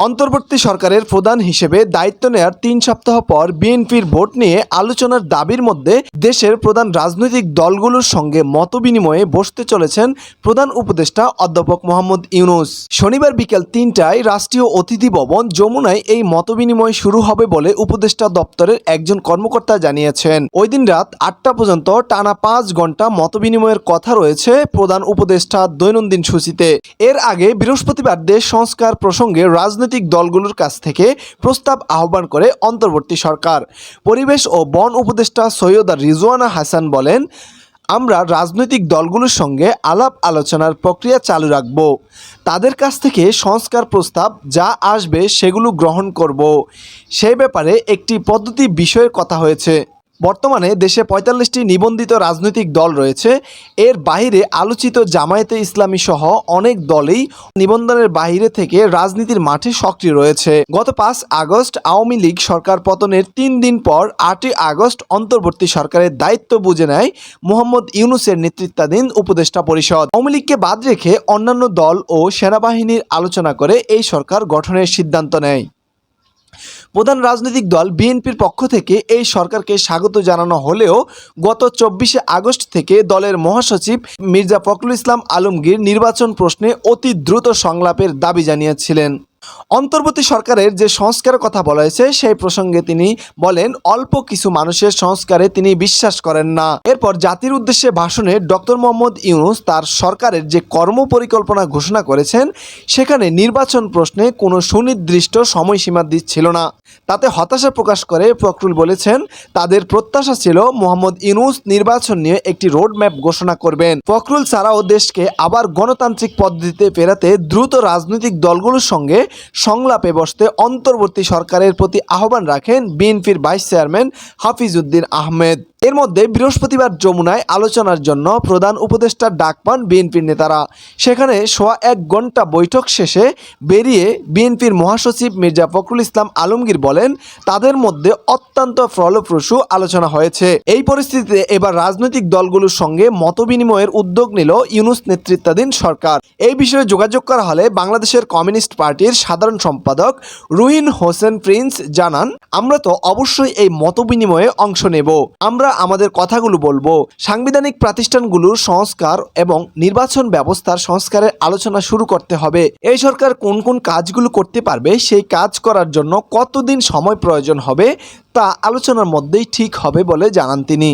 অন্তর্বর্তী সরকারের প্রধান হিসেবে দায়িত্ব নেয়ার ৩ সপ্তাহ পর বিএনপির ভোট নিয়ে আলোচনার দাবির মধ্যে দেশের প্রধান রাজনৈতিক দলগুলোর সঙ্গে মতবিনিময়ে বসতে চলেছেন প্রধান উপদেষ্টা অধ্যাপক মোহাম্মদ ইউনূস। শনিবার বিকেল ৩টায় রাষ্ট্রীয় অতিথি ভবন যমুনায় এই মতবিনিময় শুরু হবে বলে উপদেষ্টা দপ্তরের একজন কর্মকর্তা জানিয়েছেন। ওই দিন রাত ৮টা পর্যন্ত টানা ৫ ঘন্টা মতবিনিময়ের কথা রয়েছে প্রধান উপদেষ্টার দৈনন্দিন সূচিতে। এর আগে বৃহস্পতিবার দেশ সংস্কার প্রসঙ্গে রাজনৈতিক দলগুলোর কাছ থেকে প্রস্তাব আহ্বান করে অন্তর্বর্তী সরকার। পরিবেশ ও বন উপদেষ্টা সৈয়দা রিজওয়ানা হাসান বলেন, আমরা রাজনৈতিক দলগুলোর সঙ্গে আলাপ আলোচনার প্রক্রিয়া চালু রাখব। তাদের কাছ থেকে সংস্কার প্রস্তাব যা আসবে সেগুলো গ্রহণ করব। সেই ব্যাপারে একটি পদ্ধতি বিষয়ের কথা হয়েছে। বর্তমানে দেশে ৪৫টি নিবন্ধিত রাজনৈতিক দল রয়েছে। এর বাইরে আলোচিত জামায়াতে ইসলামী সহ অনেক দলই নিবন্ধনের বাইরে থেকে রাজনীতির মাঠে সক্রিয় রয়েছে। গত ৫ আগস্ট আওয়ামী লীগ সরকার পতনের ৩ দিন পর ৮ই আগস্ট অন্তর্বর্তী সরকারের দায়িত্ব বুঝে নেয় মোহাম্মদ ইউনূসের নেতৃত্বাধীন উপদেষ্টা পরিষদ। আওয়ামী লীগকে বাদ রেখে অন্যান্য দল ও সেনাবাহিনীর আলোচনা করে এই সরকার গঠনের সিদ্ধান্ত নেয়। প্রধান রাজনৈতিক দল বিএনপির পক্ষ থেকে এই সরকারকে স্বাগত জানানো হলেও গত ২৪শে আগস্ট থেকে দলের মহাসচিব মির্জা ফখরুল ইসলাম আলমগীর নির্বাচন প্রশ্নে অতি দ্রুত সংলাপের দাবি জানিয়েছিলেন। অন্তর্বর্তী সরকারের যে সংস্কারের কথা বলা হয়েছে সেই প্রসঙ্গে তিনি বলেন, অল্প কিছু মানুষের সংস্কারে তিনি বিশ্বাস করেন না। এরপর জাতির উদ্দেশ্যে ভাষণে ডক্টর মোহাম্মদ ইউনূস তার সরকারের যে কর্মপরিকল্পনা ঘোষণা করেছেন সেখানে নির্বাচন প্রশ্নে কোনো সুনির্দিষ্ট সময়সীমা দিচ্ছিল না। তাতে হতাশা প্রকাশ করে ফখরুল বলেছেন, তাদের প্রত্যাশা ছিল মোহাম্মদ ইউনূস নির্বাচন নিয়ে একটি রোডম্যাপ ঘোষণা করবেন। ফখরুল ছাড়াও দেশকে আবার গণতান্ত্রিক পদ্ধতিতে ফেরাতে দ্রুত রাজনৈতিক দলগুলোর সঙ্গে সংলাপে বসতে অন্তর্বর্তী সরকারের প্রতি আহ্বান রাখেন বিএনপির ভাইস চেয়ারম্যান হাফিজ উদ্দিন আহমেদ। এর মধ্যে বৃহস্পতিবার যমুনায় আলোচনার জন্য প্রধান উপদেষ্টার ডাক পান বিএনপির নেতারা। সেখানে সোয়া ১ ঘন্টা বৈঠক শেষে বেরিয়ে বিএনপির মহাসচিব মির্জা ফখরুল ইসলাম আলমগীর বলেন, তাদের মধ্যে অত্যন্ত ফলপ্রসূ আলোচনা হয়েছে। এই পরিস্থিতিতে এবার রাজনৈতিক দলগুলোর সঙ্গে মতবিনিময়ের উদ্যোগ নিল ইউনূস নেতৃত্বাধীন সরকার। এই বিষয়ে যোগাযোগ করা হলে বাংলাদেশের কমিউনিস্ট পার্টির সাধারণ সম্পাদক রুহিন হোসেন প্রিন্স জানান, আমরা তো অবশ্যই এই মতবিনিময়ে অংশ নেব। আমরা আমাদের কথাগুলো বলবো। সাংবিধানিক প্রতিষ্ঠানগুলোর সংস্কার এবং নির্বাচন ব্যবস্থার সংস্কারের আলোচনা শুরু করতে হবে। এই সরকার কোন কোন কাজগুলো করতে পারবে, সেই কাজ করার জন্য কতদিন সময় প্রয়োজন হবে তা আলোচনার মধ্যেই ঠিক হবে বলে জানান তিনি।